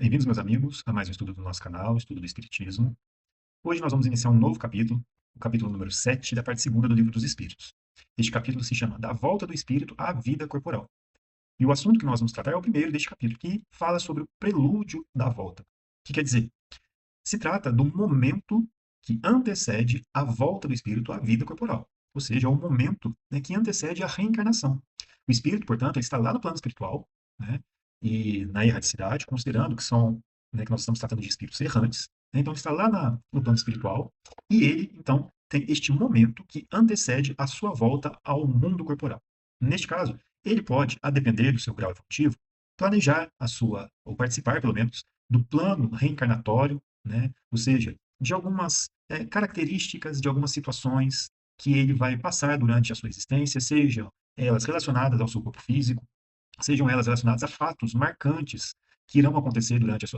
Bem-vindos, meus amigos, a mais um estudo do nosso canal, Estudo do Espiritismo. Hoje nós vamos iniciar um novo capítulo, o capítulo número 7 da parte segunda do Livro dos Espíritos. Este capítulo se chama Da Volta do Espírito à Vida Corporal. E o assunto que nós vamos tratar é o primeiro deste capítulo, que fala sobre o prelúdio da volta. O que quer dizer? Se trata do momento que antecede a volta do espírito à vida corporal. Ou seja, é o momento, né, que antecede a reencarnação. O espírito, portanto, ele está lá no plano espiritual, né, e na erraticidade, considerando que são, né, que nós estamos tratando de espíritos errantes, né, então ele está lá no plano espiritual, e ele, então, tem este momento que antecede a sua volta ao mundo corporal. Neste caso, ele pode, a depender do seu grau evolutivo, planejar a sua, ou participar, pelo menos, do plano reencarnatório, né? Ou seja, de algumas características, de algumas situações que ele vai passar durante a sua existência, sejam elas relacionadas ao seu corpo físico, sejam elas relacionadas a fatos marcantes que irão acontecer durante a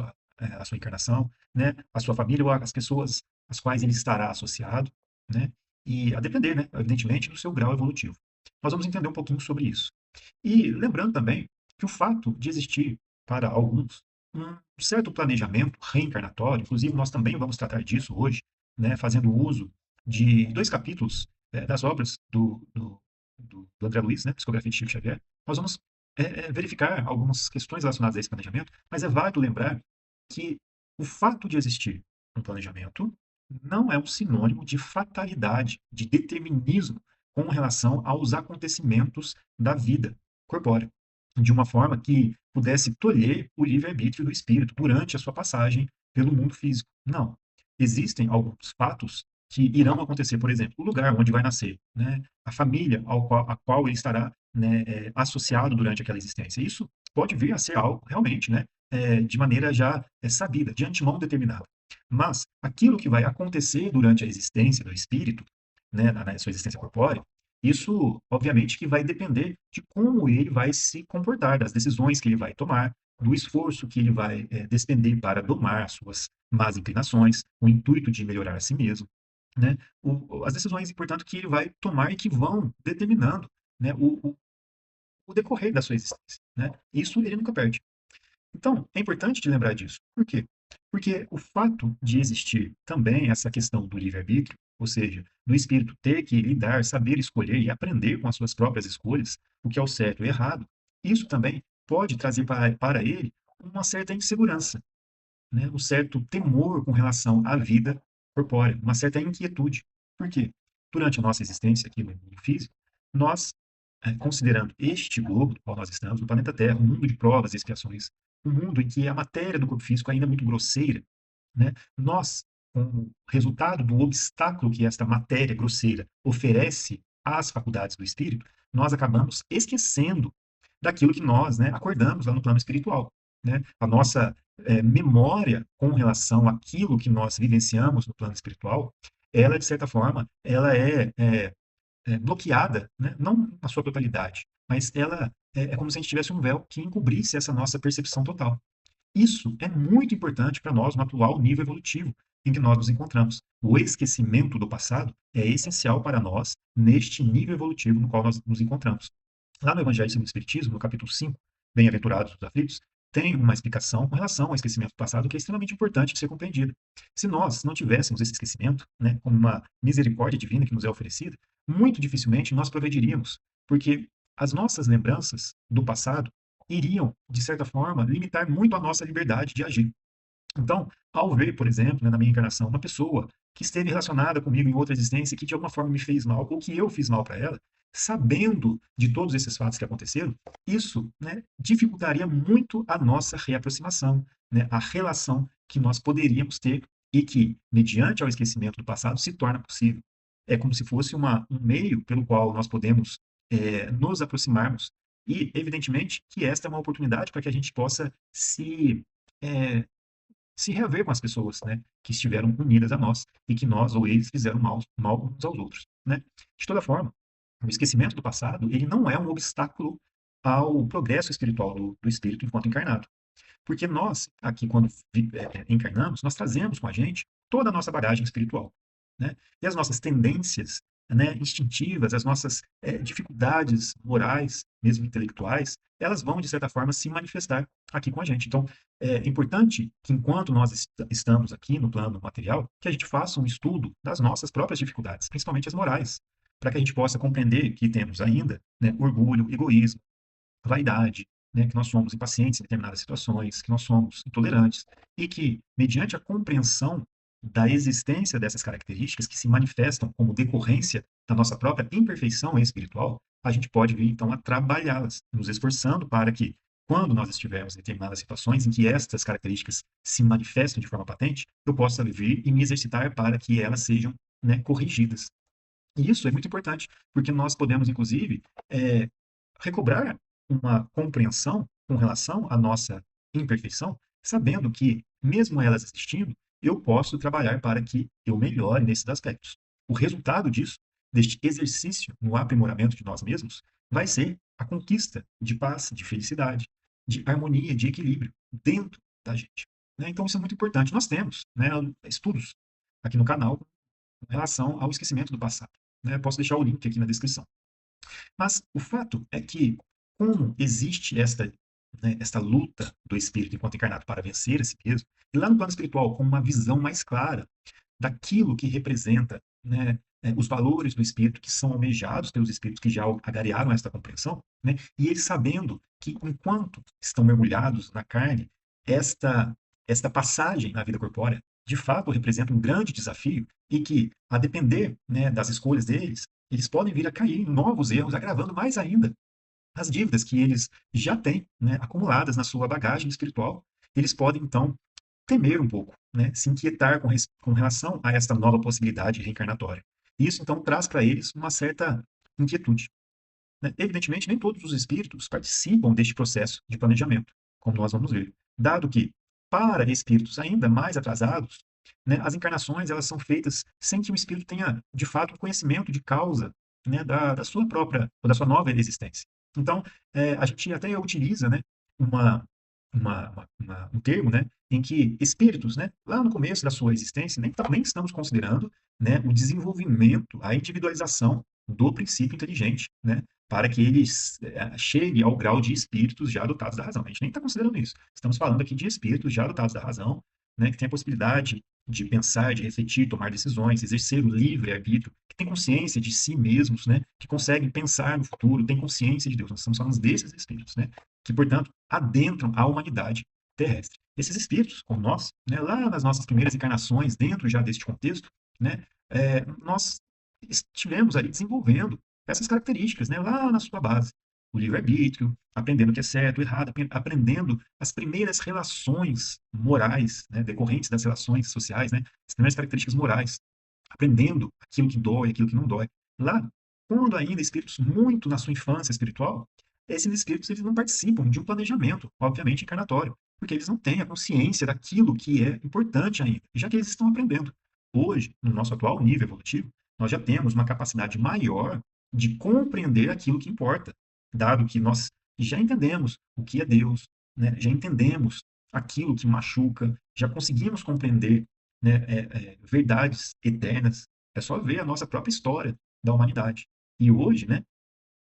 sua encarnação, né? A sua família ou as pessoas às quais ele estará associado, né? E a depender, né, evidentemente, do seu grau evolutivo. Nós vamos entender um pouquinho sobre isso. E lembrando também que o fato de existir, para alguns, um certo planejamento reencarnatório, inclusive nós também vamos tratar disso hoje, né, fazendo uso de dois capítulos das obras do André Luiz, né, Psicografia de Chico Xavier, nós vamos verificar algumas questões relacionadas a esse planejamento, mas é válido lembrar que o fato de existir um planejamento não é um sinônimo de fatalidade, de determinismo com relação aos acontecimentos da vida corpórea, de uma forma que pudesse tolher o livre-arbítrio do espírito durante a sua passagem pelo mundo físico. Não. Existem alguns fatos que irão acontecer, por exemplo, o lugar onde vai nascer, né? A família a qual ele estará, né, associado durante aquela existência. Isso pode vir a ser algo realmente, né, de maneira já sabida, de antemão determinada. Mas aquilo que vai acontecer durante a existência do espírito, né, na sua existência corpórea, isso, obviamente, que vai depender de como ele vai se comportar, das decisões que ele vai tomar, do esforço que ele vai despender para domar suas más inclinações, o intuito de melhorar a si mesmo, né? As decisões, portanto, que ele vai tomar e que vão determinando, né, o decorrer da sua existência, né? Isso ele nunca perde. Então, é importante te lembrar disso. Por quê? Porque o fato de existir também essa questão do livre-arbítrio, ou seja, do espírito ter que lidar, saber escolher e aprender com as suas próprias escolhas, o que é o certo e o errado, isso também pode trazer para ele uma certa insegurança, né? Um certo temor com relação à vida corpórea, uma certa inquietude. Por quê? Durante a nossa existência aqui no mundo físico, nós, considerando este globo no qual nós estamos, o planeta Terra, um mundo de provas e expiações, um mundo em que a matéria do corpo físico ainda é muito grosseira, né? Nós, com o resultado do obstáculo que esta matéria grosseira oferece às faculdades do espírito, nós acabamos esquecendo daquilo que nós, né, acordamos lá no plano espiritual, né? A nossa memória com relação àquilo que nós vivenciamos no plano espiritual, ela, de certa forma, ela é bloqueada, né? Não na sua totalidade, mas ela é como se a gente tivesse um véu que encobrisse essa nossa percepção total. Isso é muito importante para nós no atual nível evolutivo em que nós nos encontramos. O esquecimento do passado é essencial para nós neste nível evolutivo no qual nós nos encontramos. Lá no Evangelho segundo o Espiritismo, no capítulo 5, Bem-aventurados os aflitos, tem uma explicação com relação ao esquecimento do passado que é extremamente importante de ser compreendida. Se nós não tivéssemos esse esquecimento, né, como uma misericórdia divina que nos é oferecida, muito dificilmente nós progrediríamos, porque as nossas lembranças do passado iriam, de certa forma, limitar muito a nossa liberdade de agir. Então, ao ver, por exemplo, né, na minha encarnação, uma pessoa que esteve relacionada comigo em outra existência, que de alguma forma me fez mal, ou que eu fiz mal para ela, sabendo de todos esses fatos que aconteceram, isso, né, dificultaria muito a nossa reaproximação, né, a relação que nós poderíamos ter e que, mediante ao esquecimento do passado, se torna possível. É como se fosse um meio pelo qual nós podemos nos aproximarmos e, evidentemente, que esta é uma oportunidade para que a gente possa é, se reaver com as pessoas, né, que estiveram unidas a nós e que nós ou eles fizeram mal uns aos outros, né? De toda forma, o esquecimento do passado, ele não é um obstáculo ao progresso espiritual do espírito enquanto encarnado. Porque nós, aqui, quando encarnamos, nós trazemos com a gente toda a nossa bagagem espiritual, né? E as nossas tendências né, instintivas, as nossas dificuldades morais, mesmo intelectuais, elas vão, de certa forma, se manifestar aqui com a gente. Então, é importante que, enquanto nós estamos aqui no plano material, que a gente faça um estudo das nossas próprias dificuldades, principalmente as morais, para que a gente possa compreender que temos ainda, né, orgulho, egoísmo, vaidade, né, que nós somos impacientes em determinadas situações, que nós somos intolerantes, e que, mediante a compreensão da existência dessas características que se manifestam como decorrência da nossa própria imperfeição espiritual, a gente pode vir, então, a trabalhá-las, nos esforçando para que, quando nós estivermos em determinadas situações em que estas características se manifestam de forma patente, eu possa vir e me exercitar para que elas sejam, né, corrigidas. E isso é muito importante, porque nós podemos, inclusive, recobrar uma compreensão com relação à nossa imperfeição, sabendo que, mesmo elas existindo, eu posso trabalhar para que eu melhore nesses aspectos. O resultado disso, deste exercício no aprimoramento de nós mesmos, vai ser a conquista de paz, de felicidade, de harmonia, de equilíbrio dentro da gente. Né? Então, isso é muito importante. Nós temos, né, estudos aqui no canal com relação ao esquecimento do passado. Né? Posso deixar o link aqui na descrição. Mas o fato é que, como existe esta luta do espírito enquanto encarnado para vencer esse peso, e lá no plano espiritual, com uma visão mais clara daquilo que representa, né, os valores do espírito que são almejados pelos espíritos que já agariaram esta compreensão, né, e eles sabendo que, enquanto estão mergulhados na carne, esta, esta passagem na vida corpórea de fato representa um grande desafio e que, a depender, né, das escolhas deles, eles podem vir a cair em novos erros, agravando mais ainda as dívidas que eles já têm, né, acumuladas na sua bagagem espiritual. Eles podem, então, temer um pouco, né, se inquietar com relação a esta nova possibilidade reencarnatória. Isso, então, traz para eles uma certa inquietude. Né? Evidentemente, nem todos os espíritos participam deste processo de planejamento, como nós vamos ver, dado que, para espíritos ainda mais atrasados, né, as encarnações elas são feitas sem que o espírito tenha, de fato, um conhecimento de causa, né, da sua própria, ou da sua nova existência. Então, a gente até utiliza, né, uma, um termo, né, em que espíritos, né, lá no começo da sua existência, nem estamos considerando, né, o desenvolvimento, a individualização do princípio inteligente, né, para que eles chegue ao grau de espíritos já dotados da razão. A gente nem está considerando isso. Estamos falando aqui de espíritos já dotados da razão, né, que tem a possibilidade de pensar, de refletir, tomar decisões, exercer o livre-arbítrio, que tem consciência de si mesmos, né, que conseguem pensar no futuro, tem consciência de Deus. Nós estamos falando desses espíritos, né, que, portanto, adentram a humanidade terrestre. Esses espíritos, como nós, né, lá nas nossas primeiras encarnações, dentro já deste contexto, né, nós estivemos ali desenvolvendo essas características, né, lá na sua base. O livre-arbítrio, aprendendo o que é certo, o errado, aprendendo as primeiras relações morais, né, decorrentes das relações sociais, né, as primeiras características morais, aprendendo aquilo que dói, aquilo que não dói. Lá, quando ainda espíritos muito na sua infância espiritual, esses espíritos eles não participam de um planejamento, obviamente encarnatório, porque eles não têm a consciência daquilo que é importante ainda, já que eles estão aprendendo. Hoje, no nosso atual nível evolutivo, nós já temos uma capacidade maior de compreender aquilo que importa, dado que nós já entendemos o que é Deus, né? Já entendemos aquilo que machuca, já conseguimos compreender, né, verdades eternas. É só ver a nossa própria história da humanidade. E hoje, né,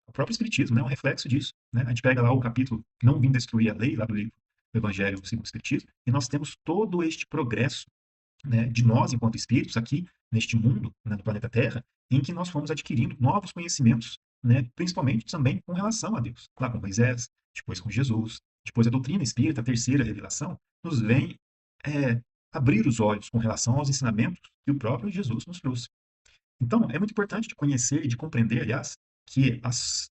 o próprio Espiritismo, né, é um reflexo disso. Né? A gente pega lá o capítulo Não Vim Destruir a Lei, lá do livro do Evangelho segundo o Espiritismo, e nós temos todo este progresso, né, de nós, enquanto espíritos, aqui neste mundo, né, no planeta Terra, em que nós fomos adquirindo novos conhecimentos, né, principalmente também com relação a Deus. Lá com Moisés, depois com Jesus, depois a doutrina espírita, a terceira revelação, nos vem abrir os olhos com relação aos ensinamentos que o próprio Jesus nos trouxe. Então, é muito importante de conhecer e de compreender, aliás, que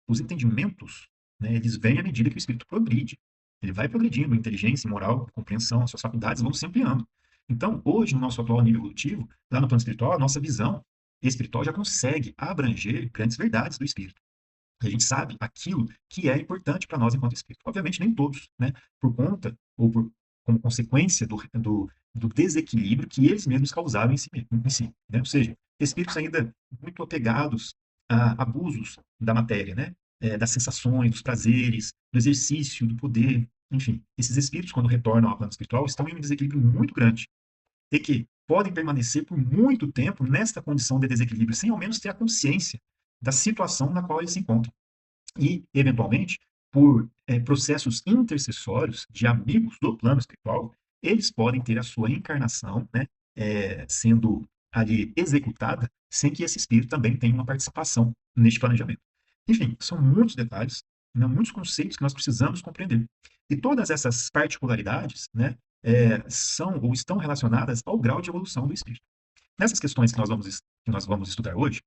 os entendimentos, né, eles vêm à medida que o espírito progride. Ele vai progredindo, inteligência, moral, compreensão, as suas faculdades vão se ampliando. Então, hoje, no nosso atual nível evolutivo, lá no plano espiritual, a nossa visão espiritual já consegue abranger grandes verdades do espírito. A gente sabe aquilo que é importante para nós enquanto espírito. Obviamente, nem todos, né? Por conta ou como consequência do desequilíbrio que eles mesmos causaram em si, né? Ou seja, espíritos ainda muito apegados a abusos da matéria, né? Das sensações, dos prazeres, do exercício, do poder, enfim. Esses espíritos, quando retornam ao plano espiritual, estão em um desequilíbrio muito grande. e que podem permanecer por muito tempo nesta condição de desequilíbrio, sem ao menos ter a consciência da situação na qual eles se encontram. E, eventualmente, por processos intercessórios de amigos do plano espiritual, eles podem ter a sua encarnação, né, sendo ali executada, sem que esse espírito também tenha uma participação neste planejamento. Enfim, são muitos detalhes, né, muitos conceitos que nós precisamos compreender. E todas essas particularidades, né, são ou estão relacionadas ao grau de evolução do espírito. Nessas questões que nós vamos estudar hoje,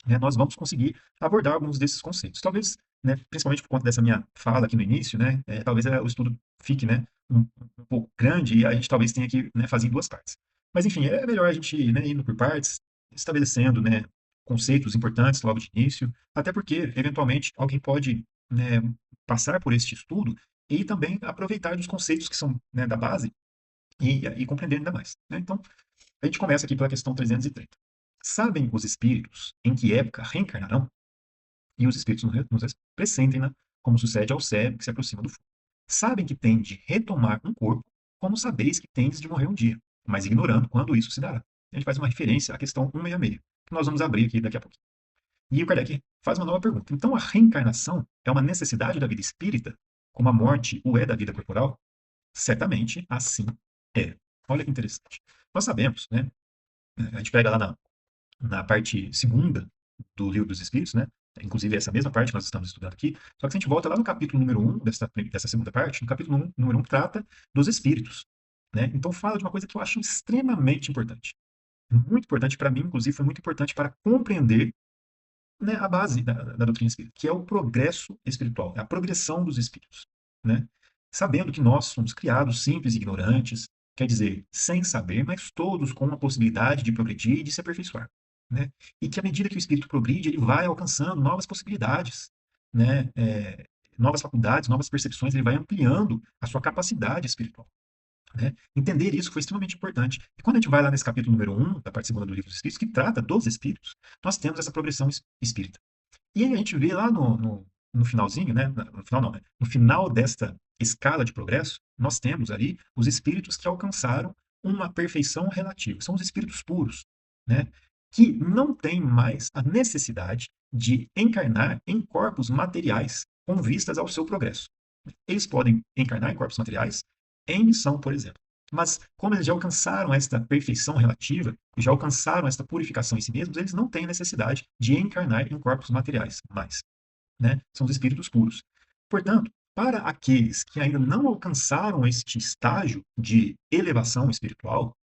né, nós vamos conseguir abordar alguns desses conceitos. Talvez, né, principalmente por conta dessa minha fala aqui no início, né, talvez o estudo fique, né, um pouco grande e a gente talvez tenha que, né, fazer em duas partes. Mas, enfim, é melhor a gente, né, indo por partes, estabelecendo, né, conceitos importantes logo de início, até porque, eventualmente, alguém pode, né, passar por este estudo e também aproveitar dos conceitos que são, né, da base e compreender ainda mais, né? Então, a gente começa aqui pela questão 330. Sabem os espíritos em que época reencarnarão? E os espíritos nos pressentem-na, como sucede ao cérebro que se aproxima do fogo. Sabem que têm de retomar um corpo, como sabeis que tendes de morrer um dia, mas ignorando quando isso se dará. A gente faz uma referência à questão 166, que nós vamos abrir aqui daqui a pouco. E o Kardec faz uma nova pergunta. Então, a reencarnação é uma necessidade da vida espírita, como a morte o é da vida corporal? Certamente, assim é. Olha que interessante. Nós sabemos, né? A gente pega lá na parte segunda do Livro dos Espíritos, né? Inclusive essa mesma parte que nós estamos estudando aqui. Só que se a gente volta lá no capítulo número 1 dessa segunda parte, no capítulo número 1 trata dos espíritos, né? Então fala de uma coisa que eu acho extremamente importante. Muito importante para mim, inclusive foi muito importante para compreender, né, a base da doutrina espírita, que é o progresso espiritual, é a progressão dos espíritos, né? Sabendo que nós somos criados simples e ignorantes, quer dizer, sem saber, mas todos com a possibilidade de progredir e de se aperfeiçoar, né? E que à medida que o espírito progride, ele vai alcançando novas possibilidades, né? Novas faculdades, novas percepções, ele vai ampliando a sua capacidade espiritual, né? Entender isso foi extremamente importante. E quando a gente vai lá nesse capítulo número 1, da parte segunda do Livro dos Espíritos, que trata dos espíritos, nós temos essa progressão espírita. E aí a gente vê lá no finalzinho, né? No final não, né? No final desta escala de progresso, nós temos ali os espíritos que alcançaram uma perfeição relativa. São os espíritos puros, né? Que não têm mais a necessidade de encarnar em corpos materiais com vistas ao seu progresso. Eles podem encarnar em corpos materiais em missão, por exemplo. Mas, como eles já alcançaram esta perfeição relativa, e já alcançaram esta purificação em si mesmos, eles não têm necessidade de encarnar em corpos materiais mais, né? São os espíritos puros. Portanto, para aqueles que ainda não alcançaram este estágio de elevação espiritual,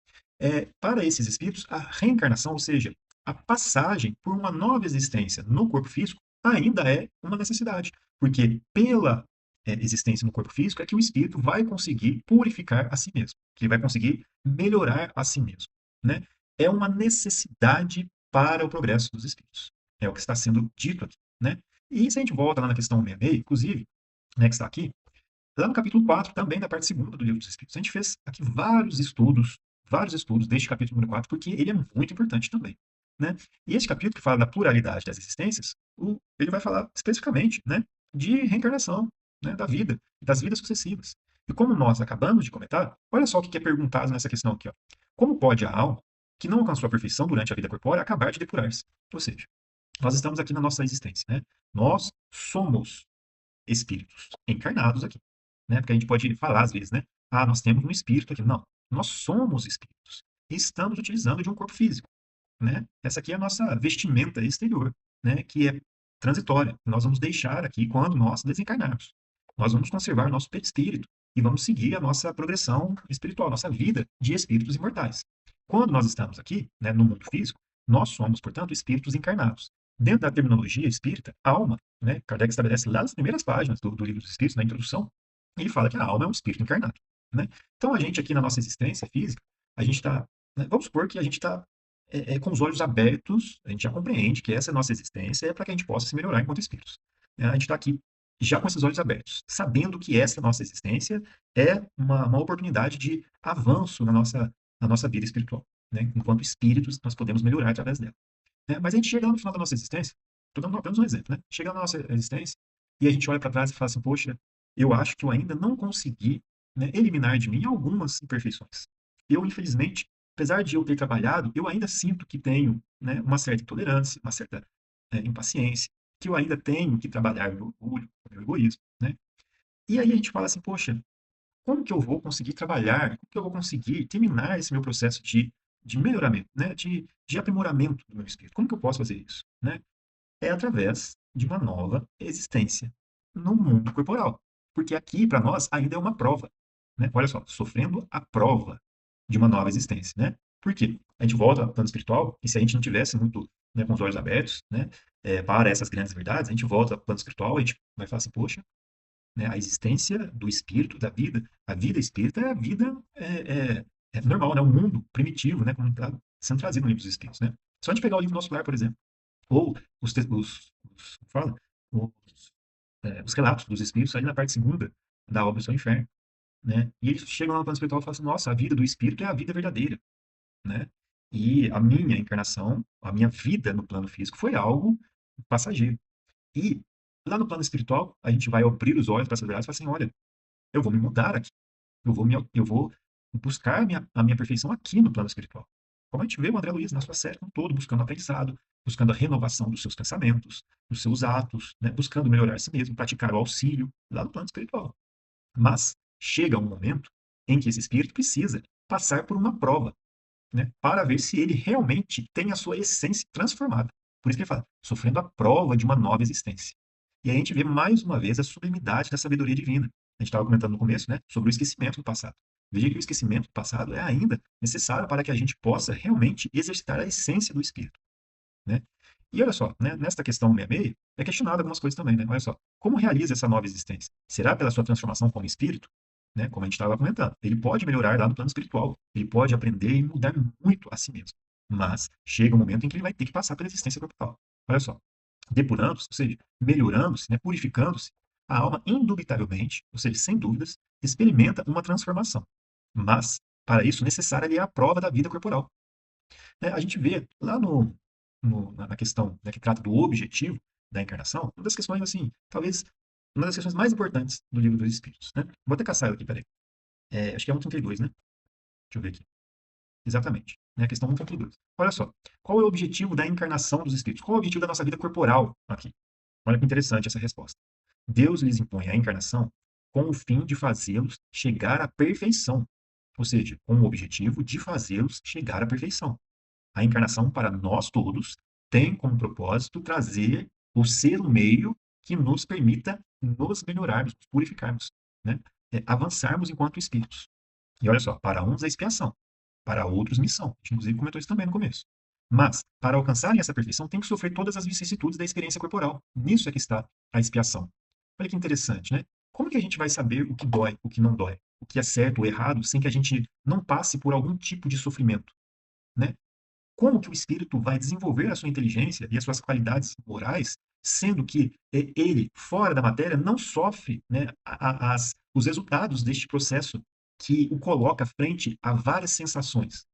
para esses espíritos, a reencarnação, ou seja, a passagem por uma nova existência no corpo físico, ainda é uma necessidade, porque pela existência no corpo físico é que o espírito vai conseguir purificar a si mesmo, que ele vai conseguir melhorar a si mesmo, né? É uma necessidade para o progresso dos espíritos. É o que está sendo dito aqui, né? E se a gente volta lá na questão 66, inclusive, né, que está aqui, lá no capítulo 4, também da parte segunda do Livro dos Espíritos, a gente fez aqui vários estudos deste capítulo número 4, porque ele é muito importante também, né? E esse capítulo que fala da pluralidade das existências, ele vai falar especificamente, né, de reencarnação, né, da vida, das vidas sucessivas. E como nós acabamos de comentar, olha só o que é perguntado nessa questão aqui, ó. Como pode a alma, que não alcançou a perfeição durante a vida corpórea, acabar de depurar-se? Ou seja, nós estamos aqui na nossa existência, né? Nós somos espíritos encarnados aqui, né? Porque a gente pode falar às vezes, né? Ah, nós temos um espírito aqui. Não, nós somos espíritos e estamos utilizando de um corpo físico, né? Essa aqui é a nossa vestimenta exterior, né? Que é transitória. Nós vamos deixar aqui quando nós desencarnarmos. Nós vamos conservar o nosso perispírito e vamos seguir a nossa progressão espiritual, nossa vida de espíritos imortais. Quando nós estamos aqui, né, no mundo físico, nós somos, portanto, espíritos encarnados. Dentro da terminologia espírita, alma, né, Kardec estabelece lá nas primeiras páginas do Livro dos Espíritos, na introdução, ele fala que a alma é um espírito encarnado, né? Então, a gente aqui na nossa existência física, a gente está, né, vamos supor que a gente está com os olhos abertos, a gente já compreende que essa nossa existência é para que a gente possa se melhorar enquanto espíritos, né? A gente está aqui já com esses olhos abertos, sabendo que essa nossa existência é uma oportunidade de avanço na nossa vida espiritual, né? Enquanto espíritos, nós podemos melhorar através dela, né? Mas a gente chega lá no final da nossa existência, estou dando apenas um exemplo, né? Chega na nossa existência e a gente olha para trás e fala assim, poxa, eu acho que eu ainda não consegui, né, eliminar de mim algumas imperfeições. Eu, infelizmente, apesar de eu ter trabalhado, eu ainda sinto que tenho, né, uma certa intolerância, uma certa impaciência, que eu ainda tenho que trabalhar meu orgulho, meu egoísmo, né? E aí a gente fala assim, poxa, como que eu vou conseguir trabalhar, como que eu vou conseguir terminar esse meu processo de melhoramento, né? De aprimoramento do meu espírito? Como que eu posso fazer isso, né? É através de uma nova existência no mundo corporal. Porque aqui, para nós, ainda é uma prova, né? Olha só, sofrendo a prova de uma nova existência, né? Por quê? A gente volta ao plano espiritual, e se a gente não tivesse muito, né, com os olhos abertos, né, para essas grandes verdades, a gente volta ao plano espiritual, a gente vai falar assim, poxa, né, a existência do espírito, da vida, a vida espírita é a vida normal, né, o mundo primitivo, né, como está sendo trazido no livro dos espíritos, né? Só a gente pegar o livro Nosso Lar, por exemplo, ou fala, os relatos dos espíritos ali na parte segunda da obra do Céu e Inferno, né? E eles chegam lá no plano espiritual e falam assim, nossa, a vida do espírito é a vida verdadeira, né? E a minha encarnação, a minha vida no plano físico foi algo passageiro. E lá no plano espiritual, a gente vai abrir os olhos para essa verdade e falar assim, olha, eu vou me mudar aqui, eu vou buscar a minha perfeição aqui no plano espiritual. Como a gente vê o André Luiz na sua série como um todo, buscando aprendizado, buscando a renovação dos seus pensamentos, dos seus atos, né? Buscando melhorar a si mesmo, praticar o auxílio lá no plano espiritual. Mas chega um momento em que esse espírito precisa passar por uma prova, né, para ver se ele realmente tem a sua essência transformada. Por isso que ele fala, sofrendo a prova de uma nova existência. E aí a gente vê mais uma vez a sublimidade da sabedoria divina. A gente estava comentando no começo, né, sobre o esquecimento do passado. Veja que o esquecimento do passado é ainda necessário para que a gente possa realmente exercitar a essência do espírito, né? E olha só, né, nesta questão 66, é questionado algumas coisas também, né? Olha só, como realiza essa nova existência? Será pela sua transformação como espírito? Né? Como a gente estava comentando. Ele pode melhorar lá no plano espiritual, ele pode aprender e mudar muito a si mesmo. Mas chega um momento em que ele vai ter que passar pela existência corporal. Olha só, depurando-se, ou seja, melhorando-se, né, purificando-se, a alma indubitavelmente, ou seja, sem dúvidas, experimenta uma transformação. Mas, para isso, necessária é a prova da vida corporal. Né? A gente vê lá na questão, né, que trata do objetivo da encarnação, uma das questões, assim, talvez uma das questões mais importantes do livro dos Espíritos. Né? Vou até caçar ela aqui, peraí. Acho que é 132, né? Deixa eu ver aqui. Exatamente. Né? A questão 132. Olha só. Qual é o objetivo da encarnação dos Espíritos? Qual é o objetivo da nossa vida corporal aqui? Olha que interessante essa resposta. Deus lhes impõe a encarnação com o fim de fazê-los chegar à perfeição. Ou seja, com o objetivo de fazê-los chegar à perfeição. A encarnação, para nós todos, tem como propósito trazer ou ser um meio que nos permita nos melhorarmos, nos purificarmos, né? Avançarmos enquanto espíritos. E olha só, para uns é expiação, para outros missão. A gente, inclusive, comentou isso também no começo. Mas, para alcançarem essa perfeição, tem que sofrer todas as vicissitudes da experiência corporal. Nisso é que está a expiação. Olha que interessante, né? Como que a gente vai saber o que dói, o que não dói, o que é certo ou errado, sem que a gente não passe por algum tipo de sofrimento, né? Como que o espírito vai desenvolver a sua inteligência e as suas qualidades morais, sendo que ele, fora da matéria, não sofre, né, os resultados deste processo que o coloca frente a várias sensações,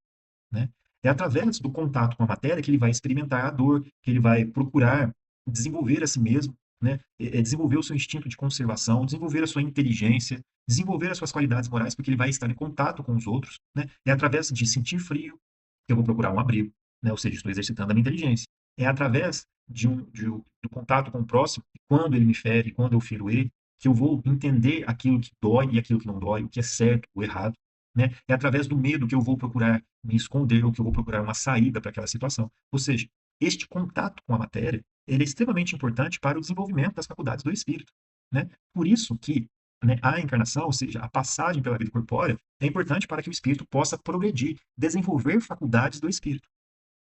né? É através do contato com a matéria que ele vai experimentar a dor, que ele vai procurar desenvolver a si mesmo, né? Desenvolver o seu instinto de conservação, desenvolver a sua inteligência, desenvolver as suas qualidades morais, porque ele vai estar em contato com os outros, né? É através de sentir frio que eu vou procurar um abrigo, né? Ou seja, estou exercitando a minha inteligência. É através do contato com o próximo, quando ele me fere, quando eu firo ele, que eu vou entender aquilo que dói e aquilo que não dói, o que é certo, o errado, né? É através do medo que eu vou procurar me esconder ou que eu vou procurar uma saída para aquela situação. Ou seja, este contato com a matéria, ele é extremamente importante para o desenvolvimento das faculdades do espírito, né? Por isso que, né, a encarnação, ou seja, a passagem pela vida corpórea, é importante para que o espírito possa progredir, desenvolver faculdades do espírito,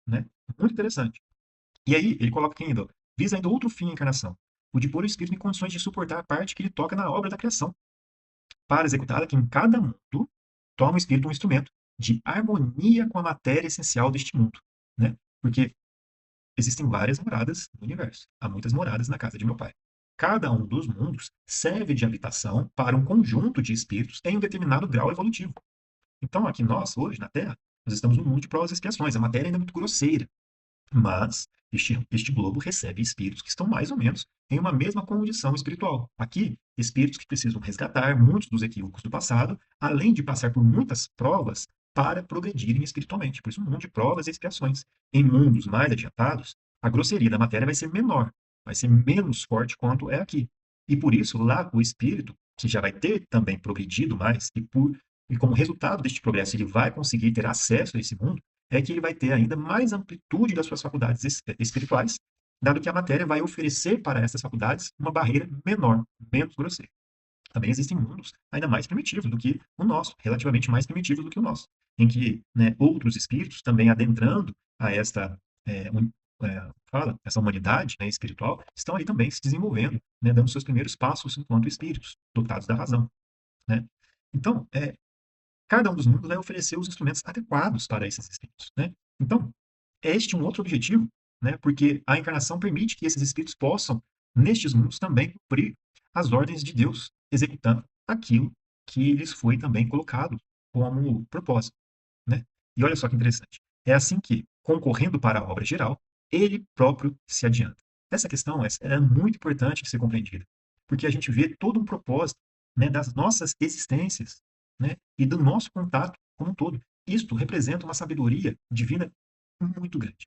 né? Muito interessante. E aí, ele coloca aqui ainda, visa ainda outro fim à encarnação, o de pôr o espírito em condições de suportar a parte que lhe toca na obra da criação, para executá-la que em cada mundo torna o espírito um instrumento de harmonia com a matéria essencial deste mundo, né? Porque existem várias moradas no universo. Há muitas moradas na casa de meu pai. Cada um dos mundos serve de habitação para um conjunto de espíritos em um determinado grau evolutivo. Então, aqui nós, hoje, na Terra, nós estamos num mundo de provas e expiações. A matéria ainda é muito grosseira. Mas este globo recebe espíritos que estão mais ou menos em uma mesma condição espiritual. Aqui, espíritos que precisam resgatar muitos dos equívocos do passado, além de passar por muitas provas para progredirem espiritualmente. Por isso, um mundo de provas e expiações. Em mundos mais adiantados, a grosseria da matéria vai ser menor, vai ser menos forte quanto é aqui. E por isso, lá o espírito, que já vai ter também progredido mais, e como resultado deste progresso ele vai conseguir ter acesso a esse mundo, é que ele vai ter ainda mais amplitude das suas faculdades espirituais, dado que a matéria vai oferecer para essas faculdades uma barreira menor, menos grosseira. Também existem mundos ainda mais primitivos do que o nosso, relativamente mais primitivos do que o nosso, em que, né, outros espíritos também adentrando a esta essa humanidade, né, espiritual, estão ali também se desenvolvendo, né, dando seus primeiros passos enquanto espíritos, dotados da razão. Né? Então, cada um dos mundos vai oferecer os instrumentos adequados para esses espíritos. Né? Então, é este um outro objetivo, né? Porque a encarnação permite que esses espíritos possam, nestes mundos, também cumprir as ordens de Deus, executando aquilo que lhes foi também colocado como propósito. Né? E olha só que interessante. É assim que, concorrendo para a obra geral, ele próprio se adianta. Essa questão é muito importante de ser compreendida, porque a gente vê todo um propósito, né, das nossas existências, né, e do nosso contato como um todo. Isto representa uma sabedoria divina muito grande.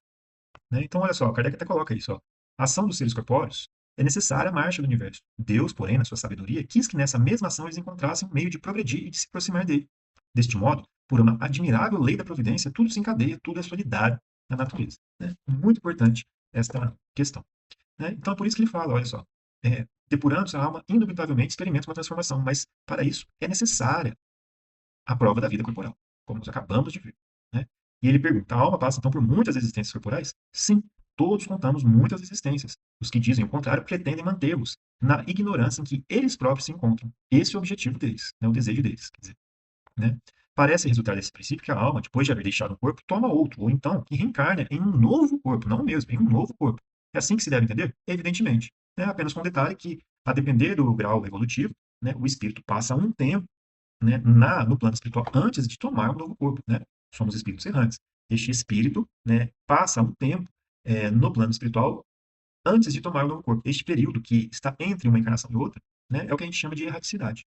Né? Então, olha só, Kardec até coloca isso. Ó. A ação dos seres corpóreos é necessária à marcha do universo. Deus, porém, na sua sabedoria, quis que nessa mesma ação eles encontrassem um meio de progredir e de se aproximar dele. Deste modo, por uma admirável lei da providência, tudo se encadeia, tudo é solidário na natureza. Né? Muito importante esta questão. Né? Então, é por isso que ele fala, olha só, depurando-se a alma, indubitavelmente experimenta uma transformação, mas para isso é necessária a prova da vida corporal, como nós acabamos de ver. Né? E ele pergunta: a alma passa então por muitas existências corporais? Sim, todos contamos muitas existências. Os que dizem o contrário pretendem mantê-los na ignorância em que eles próprios se encontram. Esse é o objetivo deles, né? O desejo deles. Quer dizer, né? Parece resultar desse princípio que a alma, depois de haver deixado um corpo, toma outro, ou então que reencarna em um novo corpo, não o mesmo, em um novo corpo. É assim que se deve entender? Evidentemente. Né? Apenas com um detalhe que, a depender do grau evolutivo, né, o espírito passa um tempo, né, no plano espiritual antes de tomar um novo corpo. Né? Somos espíritos errantes. Este espírito, né, passa um tempo no plano espiritual antes de tomar um novo corpo. Este período que está entre uma encarnação e outra, né, é o que a gente chama de erraticidade.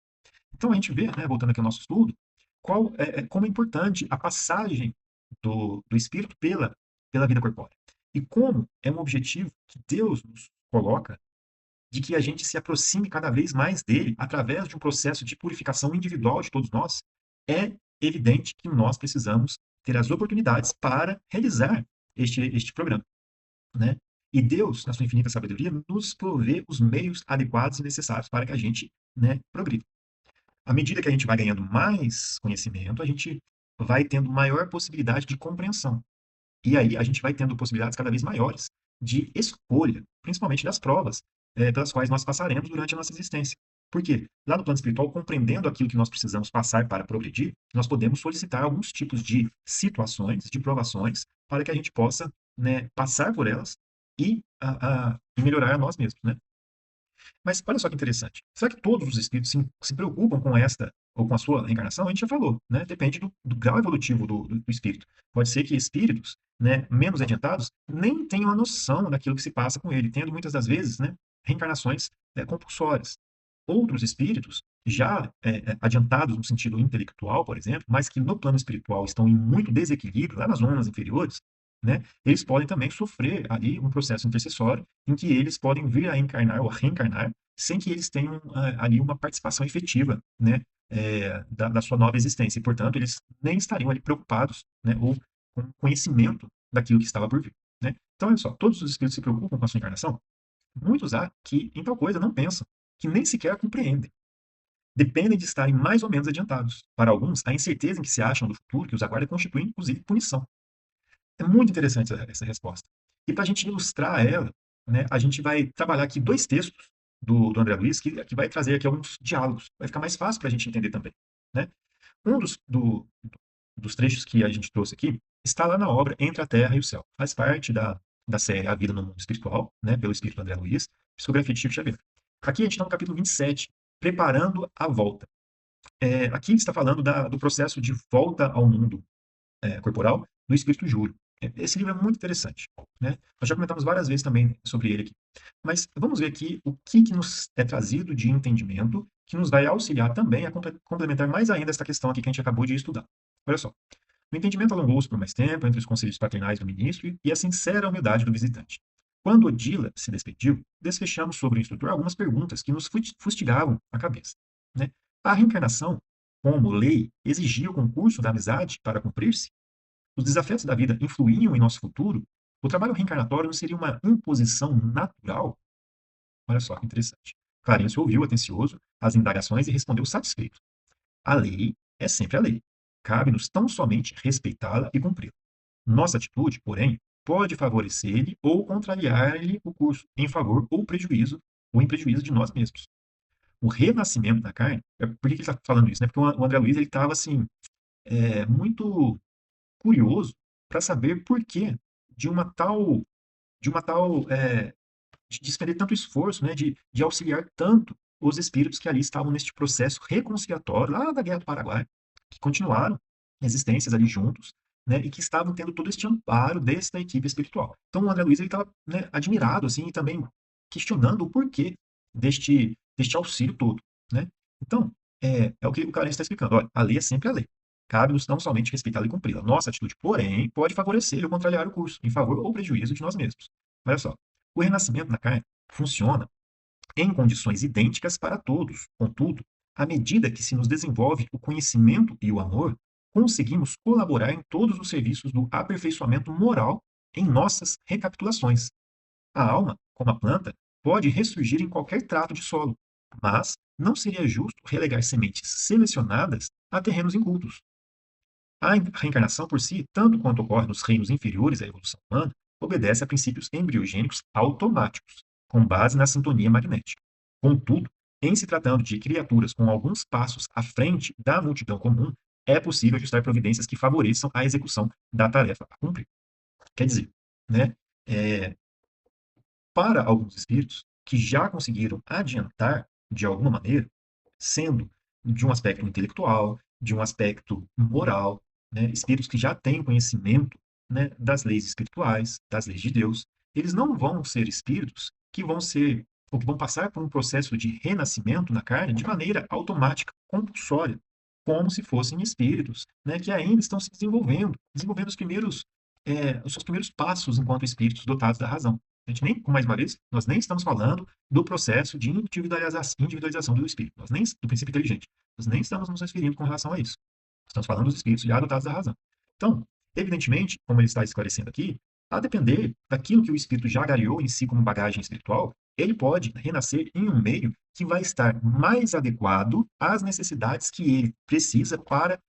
Então a gente vê, né, voltando aqui ao nosso estudo, como é importante a passagem do espírito pela vida corpórea. E como é um objetivo que Deus nos coloca de que a gente se aproxime cada vez mais dele através de um processo de purificação individual de todos nós, é evidente que nós precisamos ter as oportunidades para realizar este programa. Né? E Deus, na sua infinita sabedoria, nos provê os meios adequados e necessários para que a gente, né, progrida. À medida que a gente vai ganhando mais conhecimento, a gente vai tendo maior possibilidade de compreensão. E aí a gente vai tendo possibilidades cada vez maiores de escolha, principalmente das provas pelas quais nós passaremos durante a nossa existência. Porque lá no plano espiritual, compreendendo aquilo que nós precisamos passar para progredir, nós podemos solicitar alguns tipos de situações, de provações, para que a gente possa, né, passar por elas e melhorar a nós mesmos. Né? Mas olha só que interessante. Será que todos os espíritos se preocupam com esta ou com a sua reencarnação? A gente já falou, né? Depende do grau evolutivo do espírito. Pode ser que espíritos, né, menos adiantados nem tenham a noção daquilo que se passa com ele, tendo muitas das vezes, né, reencarnações compulsórias. Outros espíritos, já adiantados no sentido intelectual, por exemplo, mas que no plano espiritual estão em muito desequilíbrio, lá nas zonas inferiores, né, eles podem também sofrer ali um processo intercessório em que eles podem vir a encarnar ou a reencarnar sem que eles tenham ali uma participação efetiva, né, da sua nova existência. E, portanto, eles nem estariam ali preocupados, né, ou com conhecimento daquilo que estava por vir. Né? Então, olha só, todos os espíritos se preocupam com a sua encarnação. Muitos há que em tal coisa não pensam, que nem sequer compreendem. Dependem de estarem mais ou menos adiantados. Para alguns, a incerteza em que se acham do futuro que os aguarda constitui, inclusive, punição. É muito interessante essa resposta. E para a gente ilustrar ela, né, a gente vai trabalhar aqui dois textos do André Luiz, que vai trazer aqui alguns diálogos. Vai ficar mais fácil para a gente entender também. Né? Um dos trechos que a gente trouxe aqui está lá na obra Entre a Terra e o Céu. Faz parte da série A Vida no Mundo Espiritual, né, pelo espírito André Luiz, psicografia de Chico Xavier. Aqui a gente está no capítulo 27, Preparando a Volta. Aqui está falando do processo de volta ao mundo corporal do espírito Júlio. Esse livro é muito interessante. Né? Nós já comentamos várias vezes também sobre ele aqui. Mas vamos ver aqui o que nos é trazido de entendimento que nos vai auxiliar também a complementar mais ainda esta questão aqui que a gente acabou de estudar. Olha só. O entendimento alongou-se por mais tempo entre os conselhos paternais do ministro e a sincera humildade do visitante. Quando Odila se despediu, desfechamos sobre o instrutor algumas perguntas que nos fustigavam a cabeça, né? A reencarnação, como lei, exigia o concurso da amizade para cumprir-se? Os desafios da vida influíam em nosso futuro? O trabalho reencarnatório não seria uma imposição natural? Olha só que interessante. Clarencio ouviu atencioso as indagações e respondeu satisfeito. A lei é sempre a lei. Cabe-nos tão somente respeitá-la e cumpri-la. Nossa atitude, porém, pode favorecer-lhe ou contrariar-lhe o curso, em favor ou em prejuízo de nós mesmos. O renascimento da carne, por que ele está falando isso? Né? Porque o André Luiz estava assim, muito curioso para saber por que de uma tal, de uma tal de despender tanto esforço, né, de auxiliar tanto os espíritos que ali estavam neste processo reconciliatório, lá da Guerra do Paraguai, que continuaram existências ali juntos, né, e que estavam tendo todo este amparo desta equipe espiritual. Então o André Luiz estava, né, admirado assim e também questionando o porquê deste auxílio todo, né? Então é o que o Clarence está explicando. Olha, a lei é sempre a lei. Cabe-nos não somente respeitá-la e cumpri-la. Nossa atitude, porém, pode favorecer ou contrariar o curso, em favor ou prejuízo de nós mesmos. Olha só, o renascimento na carne funciona em condições idênticas para todos. Contudo, à medida que se nos desenvolve o conhecimento e o amor, conseguimos colaborar em todos os serviços do aperfeiçoamento moral em nossas recapitulações. A alma, como a planta, pode ressurgir em qualquer trato de solo, mas não seria justo relegar sementes selecionadas a terrenos incultos. A reencarnação por si, tanto quanto ocorre nos reinos inferiores à evolução humana, obedece a princípios embriogênicos automáticos, com base na sintonia magnética. Contudo, em se tratando de criaturas com alguns passos à frente da multidão comum, é possível ajustar providências que favoreçam a execução da tarefa a cumprir. Quer dizer, né, é, para alguns espíritos que já conseguiram adiantar de alguma maneira, sendo de um aspecto intelectual, de um aspecto moral, né, espíritos que já têm conhecimento, né, das leis espirituais, das leis de Deus, eles não vão ser espíritos que vão ser ou que vão passar por um processo de renascimento na carne de maneira automática, compulsória, como se fossem espíritos, né, que ainda estão se desenvolvendo os seus primeiros passos enquanto espíritos dotados da razão. A gente nem, mais uma vez, nós nem estamos falando do processo de individualização do espírito, nós nem, do princípio inteligente. Nós nem estamos nos referindo com relação a isso. Estamos falando dos espíritos já dotados da razão. Então, evidentemente, como ele está esclarecendo aqui, a depender daquilo que o espírito já gariou em si como bagagem espiritual, ele pode renascer em um meio que vai estar mais adequado às necessidades que ele precisa para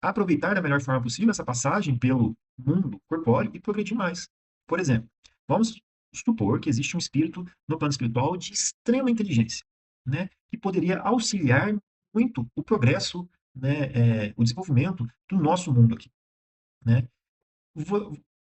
aproveitar da melhor forma possível essa passagem pelo mundo corpóreo e progredir mais. Por exemplo, vamos supor que existe um espírito no plano espiritual de extrema inteligência, né, que poderia auxiliar muito o progresso, né, o desenvolvimento do nosso mundo aqui, né?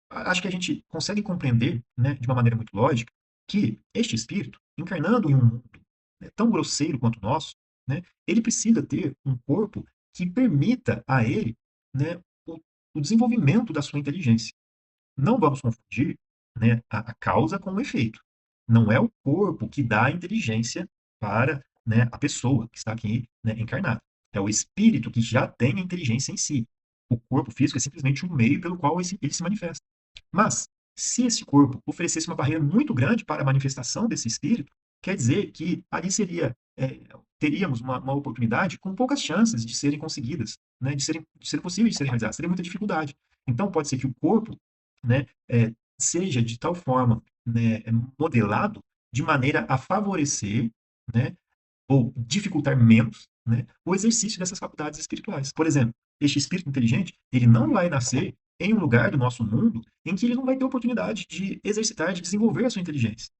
Acho que a gente consegue compreender, né, de uma maneira muito lógica, que este espírito, encarnando em um mundo, né, tão grosseiro quanto o nosso, né, ele precisa ter um corpo que permita a ele, né, o desenvolvimento da sua inteligência. Não vamos confundir, né, a causa com o efeito. Não é o corpo que dá a inteligência para, né, a pessoa que está aqui, né, encarnada. É o espírito que já tem a inteligência em si. O corpo físico é simplesmente um meio pelo qual ele se manifesta. Mas, se esse corpo oferecesse uma barreira muito grande para a manifestação desse espírito, quer dizer que ali teríamos uma oportunidade com poucas chances de serem conseguidas, né, de ser possível de serem realizadas, teria muita dificuldade. Então, pode ser que o corpo, né, seja de tal forma, né, modelado de maneira a favorecer, né, ou dificultar menos, né, o exercício dessas faculdades espirituais. Por exemplo, este espírito inteligente, ele não vai nascer em um lugar do nosso mundo em que ele não vai ter oportunidade de exercitar, de desenvolver a sua inteligência.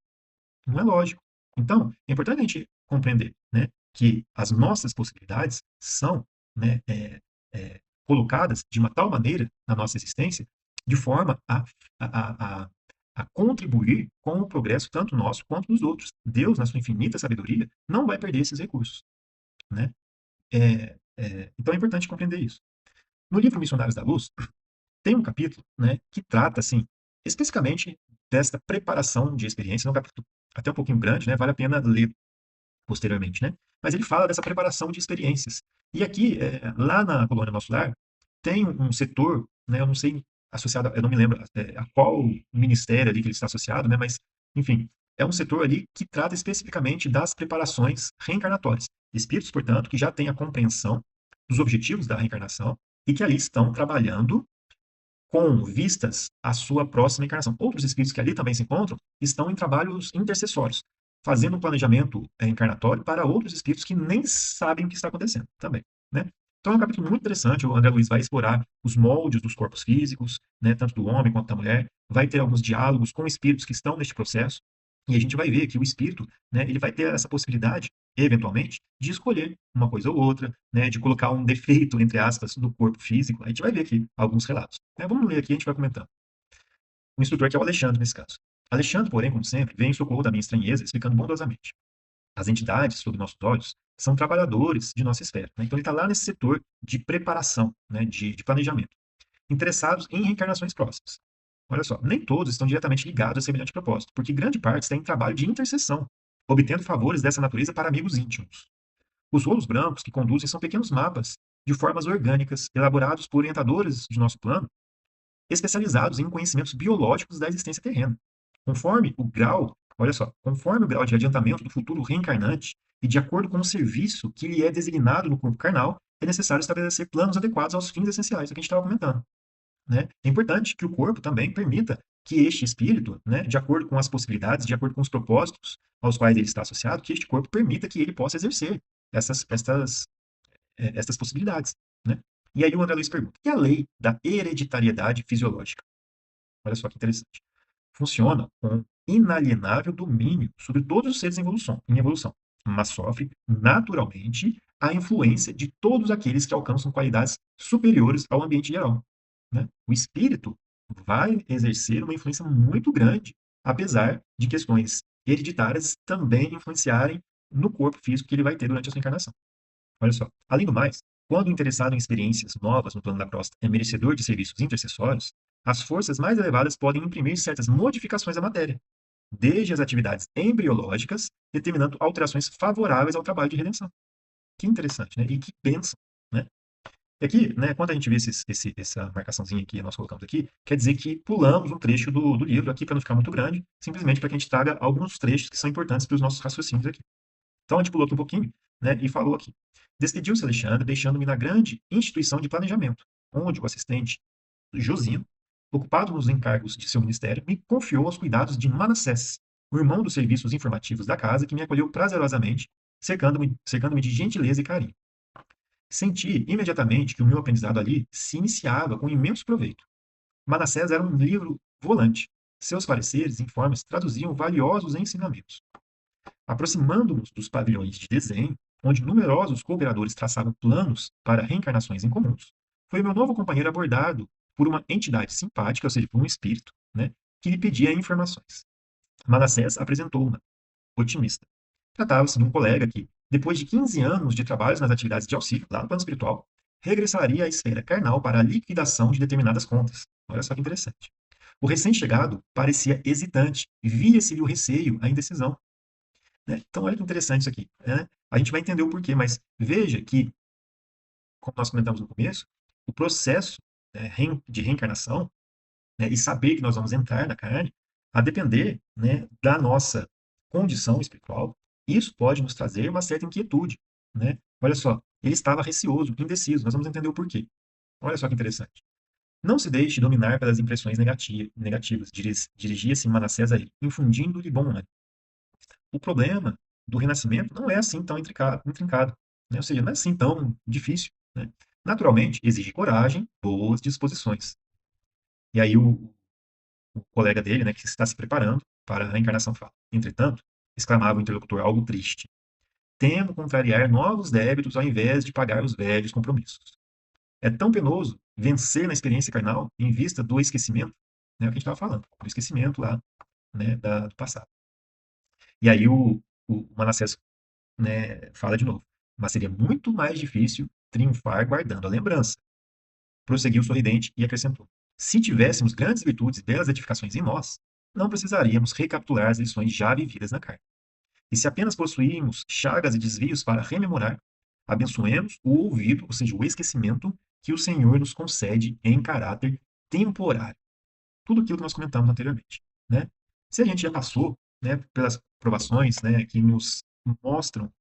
Não é lógico. Então, é importante a gente compreender, né, que as nossas possibilidades são, né, colocadas de uma tal maneira na nossa existência, de forma a, a, a contribuir com o progresso tanto nosso quanto dos outros. Deus, na sua infinita sabedoria, não vai perder esses recursos, né? Então é importante compreender isso. No livro Missionários da Luz, tem um capítulo, né, que trata, assim, especificamente desta preparação de experiência. É um capítulo até um pouquinho grande, né? Vale a pena ler posteriormente, né? Mas ele fala dessa preparação de experiências. E aqui, lá na Colônia Nosso Lar, tem um setor, né? Eu não sei associado, eu não me lembro a qual ministério ali que ele está associado, né? Mas, enfim, é um setor ali que trata especificamente das preparações reencarnatórias. Espíritos, portanto, que já têm a compreensão dos objetivos da reencarnação e que ali estão trabalhando com vistas à sua próxima encarnação. Outros espíritos que ali também se encontram estão em trabalhos intercessórios, fazendo um planejamento encarnatório para outros espíritos que nem sabem o que está acontecendo também, né? Então é um capítulo muito interessante. O André Luiz vai explorar os moldes dos corpos físicos, né, tanto do homem quanto da mulher. Vai ter alguns diálogos com espíritos que estão neste processo. E a gente vai ver que o espírito, né, ele vai ter essa possibilidade, eventualmente, de escolher uma coisa ou outra, né, de colocar um defeito, entre aspas, no corpo físico. A gente vai ver aqui alguns relatos, né? Vamos ler aqui e a gente vai comentando. O instrutor aqui é o Alexandre, nesse caso. Alexandre, porém, como sempre, vem em socorro da minha estranheza, explicando bondosamente. As entidades sob nossos olhos são trabalhadores de nossa esfera, né? Então ele está lá nesse setor de preparação, né, de planejamento, interessados em reencarnações próximas. Olha só, nem todos estão diretamente ligados a semelhante propósito, porque grande parte está em trabalho de intercessão, obtendo favores dessa natureza para amigos íntimos. Os rolos brancos que conduzem são pequenos mapas de formas orgânicas, elaborados por orientadores de nosso plano, especializados em conhecimentos biológicos da existência terrena. Conforme o grau, olha só, conforme o grau de adiantamento do futuro reencarnante e de acordo com o serviço que lhe é designado no corpo carnal, é necessário estabelecer planos adequados aos fins essenciais, é o que a gente estava comentando, né? É importante que o corpo também permita que este espírito, né, de acordo com as possibilidades, de acordo com os propósitos aos quais ele está associado, que este corpo permita que ele possa exercer essas possibilidades, né? E aí o André Luiz pergunta: e a lei da hereditariedade fisiológica? Olha só que interessante. Funciona com inalienável domínio sobre todos os seres em evolução, mas sofre naturalmente a influência de todos aqueles que alcançam qualidades superiores ao ambiente geral, né? O espírito vai exercer uma influência muito grande, apesar de questões hereditárias também influenciarem no corpo físico que ele vai ter durante a sua encarnação. Olha só. Além do mais, quando o interessado em experiências novas no plano da próstata é merecedor de serviços intercessórios, as forças mais elevadas podem imprimir certas modificações à matéria, desde as atividades embriológicas, determinando alterações favoráveis ao trabalho de redenção. Que interessante, né? E que bênção, né? E aqui, né, quando a gente vê essa marcaçãozinha aqui, nós colocamos aqui, quer dizer que pulamos um trecho do livro aqui para não ficar muito grande, simplesmente para que a gente traga alguns trechos que são importantes para os nossos raciocínios aqui. Então a gente pulou aqui um pouquinho, né, e falou aqui. Despediu-se Alexandre, deixando-me na grande instituição de planejamento, onde o assistente Josino, ocupado nos encargos de seu ministério, me confiou aos cuidados de Manassés, o irmão dos serviços informativos da casa, que me acolheu prazerosamente, cercando-me de gentileza e carinho. Senti imediatamente que o meu aprendizado ali se iniciava com imenso proveito. Manassés era um livro volante. Seus pareceres e informes traduziam valiosos ensinamentos. Aproximando-nos dos pavilhões de desenho, onde numerosos cooperadores traçavam planos para reencarnações em comuns, foi o meu novo companheiro abordado por uma entidade simpática, ou seja, por um espírito, né, que lhe pedia informações. Manassés apresentou-na, otimista. Tratava-se de um colega que, depois de 15 anos de trabalhos nas atividades de auxílio, lá no plano espiritual, regressaria à esfera carnal para a liquidação de determinadas contas. Olha só que interessante. O recém-chegado parecia hesitante, via-se-lhe o receio, a indecisão. Né? Então, olha que interessante isso aqui, né? A gente vai entender o porquê, mas veja que, como nós comentamos no começo, o processo, né, de reencarnação, né, e saber que nós vamos entrar na carne, a depender, né, da nossa condição espiritual, isso pode nos trazer uma certa inquietude. Né? Olha só, ele estava receoso, indeciso, nós vamos entender o porquê. Olha só que interessante. Não se deixe dominar pelas impressões negativas, dirigia-se Manassés a ele, infundindo-lhe bom ânimo. O problema do renascimento não é assim tão intrincado, né? Ou seja, não é assim tão difícil, né? Naturalmente, exige coragem, boas disposições. E aí o colega dele, né, que está se preparando para a reencarnação fala. Entretanto, exclamava o interlocutor algo triste, temo contrariar novos débitos ao invés de pagar os velhos compromissos. É tão penoso vencer na experiência carnal em vista do esquecimento, né, o que a gente estava falando, do esquecimento lá, né, do passado. E aí o Manassés, né, fala de novo. Mas seria muito mais difícil triunfar guardando a lembrança. Prosseguiu sorridente e acrescentou: se tivéssemos grandes virtudes e belas edificações em nós, não precisaríamos recapitular as lições já vividas na carne. E se apenas possuímos chagas e desvios para rememorar, abençoemos o ouvido, ou seja, o esquecimento, que o Senhor nos concede em caráter temporário. Tudo aquilo que nós comentamos anteriormente, né? Se a gente já passou, né, pelas provações, né, que nos mostram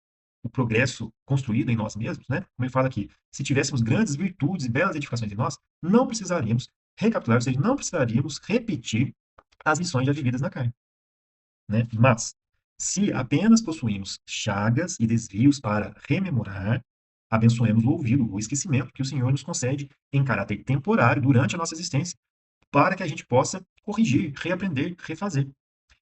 o progresso construído em nós mesmos, né? Como ele fala aqui, se tivéssemos grandes virtudes e belas edificações em nós, não precisaríamos recapitular, ou seja, não precisaríamos repetir as lições já vividas na carne, né? Mas, se apenas possuímos chagas e desvios para rememorar, abençoemos o ouvido, o esquecimento que o Senhor nos concede em caráter temporário durante a nossa existência, para que a gente possa corrigir, reaprender, refazer.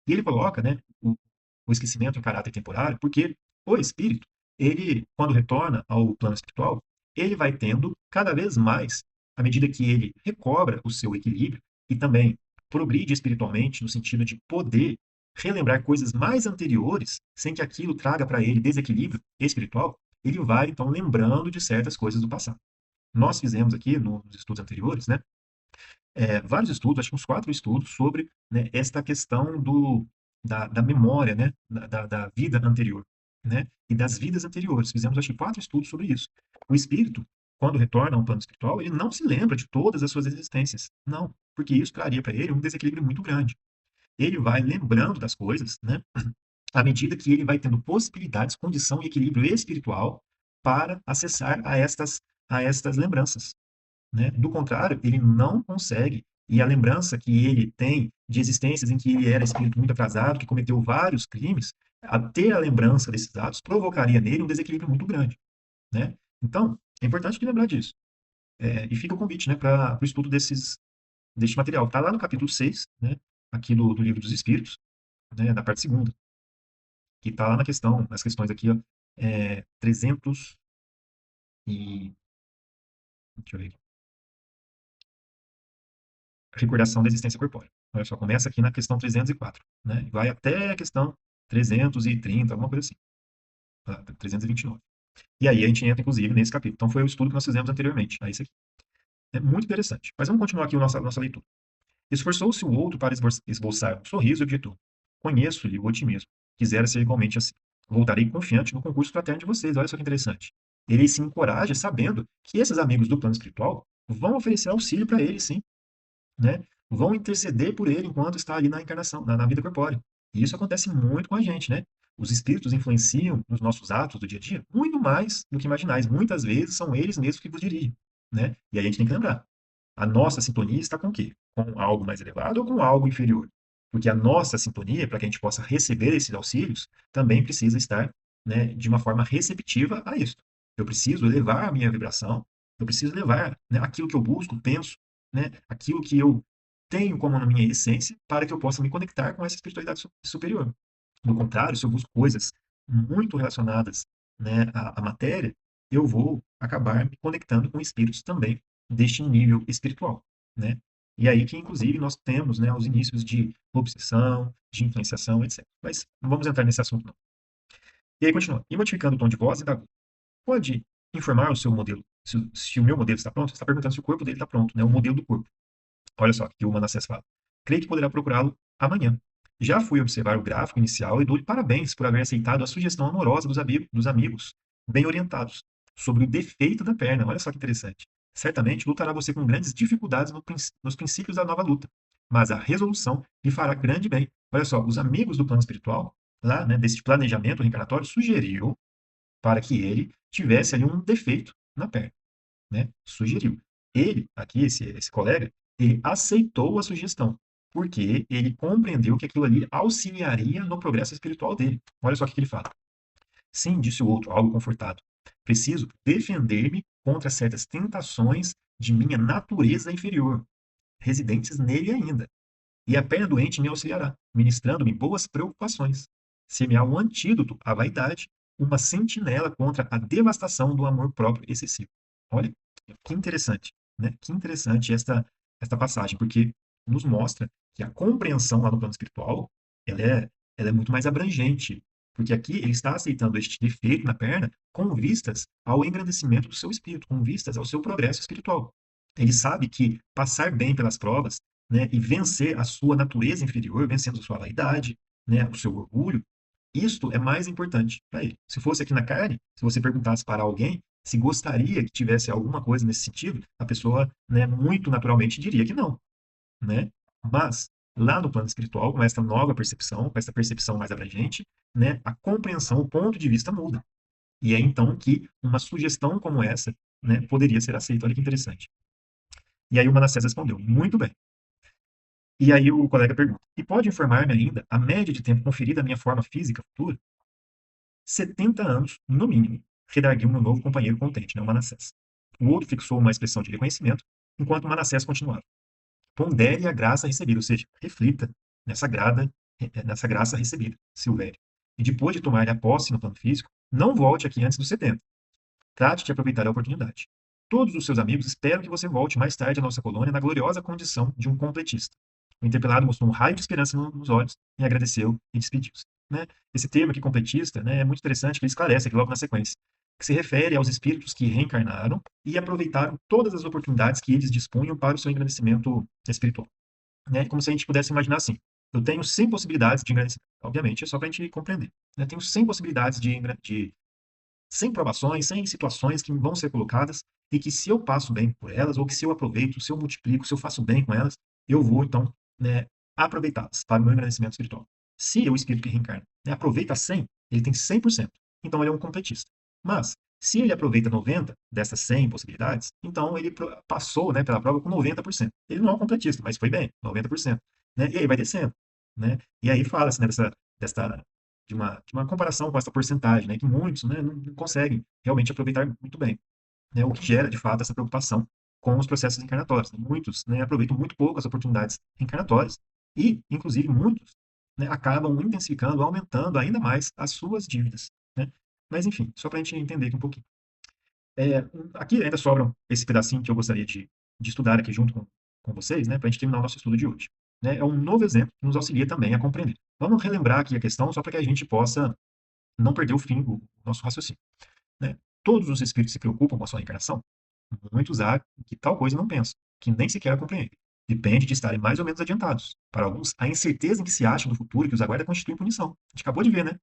E ele coloca, né, o esquecimento em caráter temporário, porque o espírito, ele, quando retorna ao plano espiritual, ele vai tendo cada vez mais, à medida que ele recobra o seu equilíbrio e também progride espiritualmente, no sentido de poder relembrar coisas mais anteriores, sem que aquilo traga para ele desequilíbrio espiritual, ele vai, então, lembrando de certas coisas do passado. Nós fizemos aqui, nos estudos anteriores, né, vários estudos, acho que uns 4 estudos, sobre, né, esta questão da memória, né, da vida anterior, né, e das vidas anteriores. Fizemos, acho que 4 estudos sobre isso. O espírito, quando retorna a um plano espiritual, ele não se lembra de todas as suas existências. Não, porque isso traria para ele um desequilíbrio muito grande. Ele vai lembrando das coisas, né, à medida que ele vai tendo possibilidades, condição e equilíbrio espiritual para acessar a estas lembranças, né? Do contrário, ele não consegue. E a lembrança que ele tem de existências em que ele era espírito muito atrasado, que cometeu vários crimes, a ter a lembrança desses atos provocaria nele um desequilíbrio muito grande, né? Então, é importante lembrar disso. E fica o convite, né, para o estudo deste material. Está lá no capítulo 6, né, aqui do Livro dos Espíritos, né, da parte segunda, que está lá nas questões aqui, ó, 300 e... Deixa eu ver aqui. Recordação da existência corpórea. Olha só, começa aqui na questão 304, né? E vai até a questão 330, alguma coisa assim. 329. E aí a gente entra, inclusive, nesse capítulo. Então foi o estudo que nós fizemos anteriormente, a esse aqui. É muito interessante. Mas vamos continuar aqui a nossa leitura. Esforçou-se o outro para esboçar um sorriso e objetou. Conheço-lhe o otimismo. Quisera ser igualmente assim. Voltarei confiante no concurso fraterno de vocês. Olha só que interessante. Ele se encoraja sabendo que esses amigos do plano espiritual vão oferecer auxílio para ele, sim, né, vão interceder por ele enquanto está ali na encarnação, na vida corpórea. E isso acontece muito com a gente, né? Os espíritos influenciam nos nossos atos do dia a dia muito mais do que imaginais. Muitas vezes são eles mesmos que vos dirigem, né? E aí a gente tem que lembrar, a nossa sintonia está com o quê? Com algo mais elevado ou com algo inferior? Porque a nossa sintonia, para que a gente possa receber esses auxílios, também precisa estar, né, de uma forma receptiva a isso. Eu preciso elevar a minha vibração, eu preciso levar, né, aquilo que eu busco, penso, né, aquilo que eu tenho como na minha essência, para que eu possa me conectar com essa espiritualidade superior. Do contrário, se eu busco coisas muito relacionadas, né, à matéria, eu vou acabar me conectando com espíritos também deste nível espiritual, né? E aí que, inclusive, nós temos, né, os inícios de obsessão, de influenciação, etc. Mas não vamos entrar nesse assunto, não. E aí continua. E modificando o tom de voz, indaga. Pode informar o seu modelo, se o meu modelo está pronto? Você está perguntando se o corpo dele está pronto, né? O modelo do corpo. Olha só o que o Manassés fala. Creio que poderá procurá-lo amanhã. Já fui observar o gráfico inicial e dou-lhe parabéns por haver aceitado a sugestão amorosa dos amigos bem orientados sobre o defeito da perna. Olha só que interessante. Certamente lutará você com grandes dificuldades nos princípios da nova luta, mas a resolução lhe fará grande bem. Olha só, os amigos do plano espiritual, lá, né, desse planejamento reencarnatório, sugeriu para que ele tivesse ali um defeito na perna, né? Sugeriu. Ele, aqui, esse colega, ele aceitou a sugestão, porque ele compreendeu que aquilo ali auxiliaria no progresso espiritual dele. Olha só o que ele fala. Sim, disse o outro, algo confortado. Preciso defender-me contra certas tentações de minha natureza inferior, residentes nele ainda. E a perna doente me auxiliará, ministrando-me boas preocupações. Semear um antídoto à vaidade, uma sentinela contra a devastação do amor próprio excessivo. Olha, que interessante, né? Que interessante esta passagem, porque nos mostra que a compreensão lá no plano espiritual, ela é, ela é muito mais abrangente, porque aqui ele está aceitando este defeito na perna com vistas ao engrandecimento do seu espírito, com vistas ao seu progresso espiritual. Ele sabe que passar bem pelas provas, né, e vencer a sua natureza inferior, vencendo a sua vaidade, né, o seu orgulho, Isto é mais importante para ele. Se fosse aqui na carne, se você perguntasse para alguém se gostaria que tivesse alguma coisa nesse sentido, a pessoa, né, muito naturalmente diria que não, né? Mas lá no plano espiritual, com essa nova percepção, com essa percepção mais abrangente, né, a compreensão, o ponto de vista muda. E é então que uma sugestão como essa, né, poderia ser aceita. Olha que interessante. E aí o Manassés respondeu: muito bem. E aí o colega pergunta: e pode informar-me ainda a média de tempo conferida à minha forma física futura? 70 anos, no mínimo, redarguiu meu novo companheiro contente, né, o Manassés. O outro fixou uma expressão de reconhecimento, enquanto o Manassés continuava: pondere a graça recebida, ou seja, reflita nessa graça recebida, Silvério. E depois de tomar a posse no plano físico, não volte aqui antes dos 70. Trate de aproveitar a oportunidade. Todos os seus amigos esperam que você volte mais tarde à nossa colônia na gloriosa condição de um completista. O interpelado mostrou um raio de esperança nos olhos e agradeceu e despediu-se. Né? Esse termo aqui, completista, né, é muito interessante, que ele esclarece aqui logo na sequência, que se refere aos espíritos que reencarnaram e aproveitaram todas as oportunidades que eles dispunham para o seu engrandecimento espiritual. Né? Como se a gente pudesse imaginar assim: eu tenho 100 possibilidades de engrandecimento. Obviamente, é só para a gente compreender. Né? Eu tenho 100 possibilidades de 100 provações, 100 situações que vão ser colocadas e que se eu passo bem por elas, ou que se eu aproveito, se eu multiplico, se eu faço bem com elas, eu vou, então, né, aproveitá-las para o meu engrandecimento espiritual. Se o espírito que reencarna, né, aproveita 100, ele tem 100%. Então, ele é um completista. Mas, se ele aproveita 90 dessas 100 possibilidades, então ele passou, né, pela prova com 90%. Ele não é um completista, mas foi bem, 90%. Né? E aí vai descendo. Né? E aí fala-se, né, de uma comparação com essa porcentagem, né, que muitos, né, não conseguem realmente aproveitar muito bem, né, o que gera, de fato, essa preocupação com os processos encarnatórios. Muitos, né, aproveitam muito pouco as oportunidades encarnatórias e, inclusive, muitos, né, acabam intensificando, aumentando ainda mais as suas dívidas. Né? Mas, enfim, só para a gente entender aqui um pouquinho. Aqui ainda sobra esse pedacinho que eu gostaria de estudar aqui junto com vocês, né, para a gente terminar o nosso estudo de hoje. Né? É um novo exemplo que nos auxilia também a compreender. Vamos relembrar aqui a questão só para que a gente possa não perder o fim do nosso raciocínio. Né? Todos os espíritos se preocupam com a sua reencarnação? Muitos há que tal coisa não pensam, que nem sequer a compreendem. Depende de estarem mais ou menos adiantados. Para alguns, a incerteza em que se acham no futuro que os aguarda constitui punição. A gente acabou de ver, né?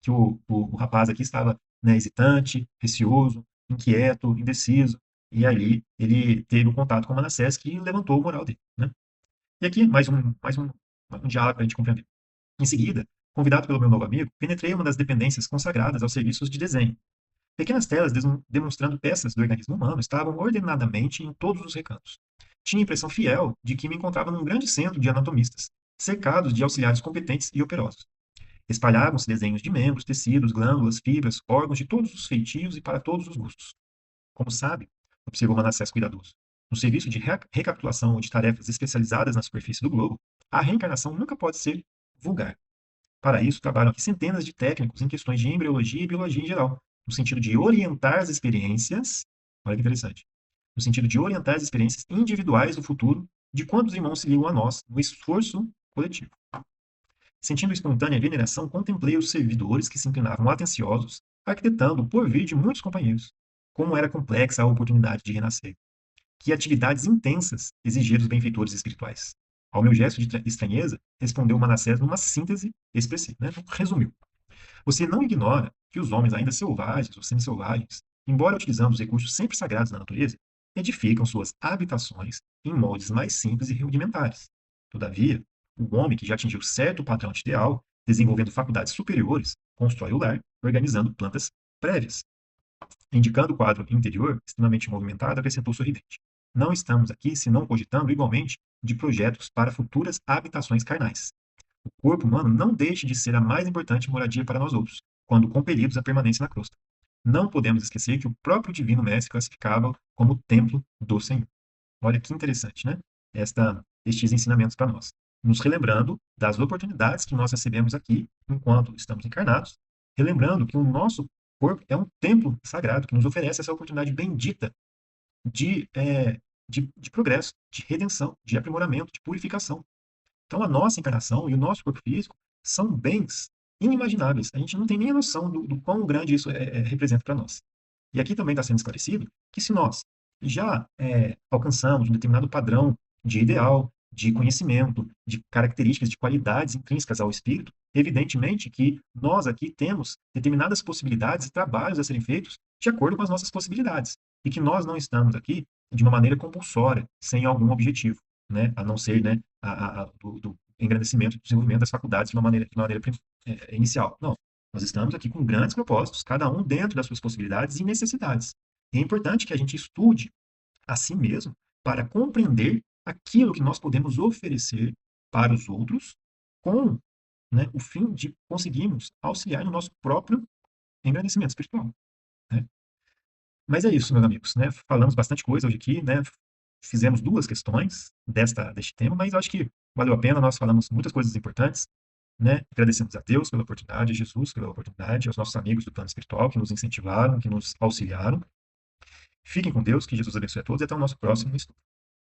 Que o rapaz aqui estava, né, hesitante, receoso, inquieto, indeciso, e ali ele teve um contato com Manassés que levantou o moral dele. Né? E aqui, mais um diálogo para a gente compreender. Em seguida, convidado pelo meu novo amigo, penetrei uma das dependências consagradas aos serviços de desenho. Pequenas telas demonstrando peças do organismo humano estavam ordenadamente em todos os recantos. Tinha a impressão fiel de que me encontrava num grande centro de anatomistas, cercados de auxiliares competentes e operosos. Espalhavam-se desenhos de membros, tecidos, glândulas, fibras, órgãos de todos os feitios e para todos os gostos. Como sabe, observou Manassés cuidadoso, no serviço de recapitulação ou de tarefas especializadas na superfície do globo, a reencarnação nunca pode ser vulgar. Para isso, trabalham aqui centenas de técnicos em questões de embriologia e biologia em geral, no sentido de orientar as experiências, olha que interessante, no sentido de orientar as experiências individuais do futuro de quantos irmãos se ligam a nós no esforço coletivo. Sentindo espontânea veneração, contemplei os servidores que se inclinavam atenciosos, arquitetando o porvir de muitos companheiros. Como era complexa a oportunidade de renascer. Que atividades intensas exigiram os benfeitores espirituais. Ao meu gesto de estranheza, respondeu Manassés numa síntese expressiva. Né? Resumiu. Você não ignora que os homens ainda selvagens ou semi-selvagens, embora utilizando os recursos sempre sagrados da natureza, edificam suas habitações em moldes mais simples e rudimentares. Todavia, o homem que já atingiu certo padrão de ideal, desenvolvendo faculdades superiores, constrói o lar, organizando plantas prévias. Indicando o quadro interior, extremamente movimentado, acrescentou sorridente. Não estamos aqui senão cogitando igualmente de projetos para futuras habitações carnais. O corpo humano não deixa de ser a mais importante moradia para nós outros, quando compelidos à permanência na crosta. Não podemos esquecer que o próprio Divino Mestre classificava como o templo do Senhor. Olha que interessante, né? Estes ensinamentos para nós. Nos relembrando das oportunidades que nós recebemos aqui enquanto estamos encarnados, relembrando que o nosso corpo é um templo sagrado que nos oferece essa oportunidade bendita de, é, de progresso, de redenção, de aprimoramento, de purificação. Então, a nossa encarnação e o nosso corpo físico são bens inimagináveis. A gente não tem nem a noção do quão grande isso representa para nós. E aqui também está sendo esclarecido que se nós já alcançamos um determinado padrão de ideal, de conhecimento, de características, de qualidades intrínsecas ao espírito, evidentemente que nós aqui temos determinadas possibilidades e trabalhos a serem feitos de acordo com as nossas possibilidades. E que nós não estamos aqui de uma maneira compulsória, sem algum objetivo, né? A não ser, né, do engrandecimento, do desenvolvimento das faculdades de uma maneira inicial. Não. Nós estamos aqui com grandes propósitos, cada um dentro das suas possibilidades e necessidades. E é importante que a gente estude a si mesmo para compreender aquilo que nós podemos oferecer para os outros com, né, o fim de conseguirmos auxiliar no nosso próprio engrandecimento espiritual, né? Mas é isso, meus amigos, né? Falamos bastante coisa hoje aqui, né? Fizemos duas questões deste tema, mas eu acho que valeu a pena. Nós falamos muitas coisas importantes, né? Agradecemos a Deus pela oportunidade, a Jesus pela oportunidade, aos nossos amigos do plano espiritual que nos incentivaram, que nos auxiliaram. Fiquem com Deus, que Jesus abençoe a todos e até o nosso próximo estudo.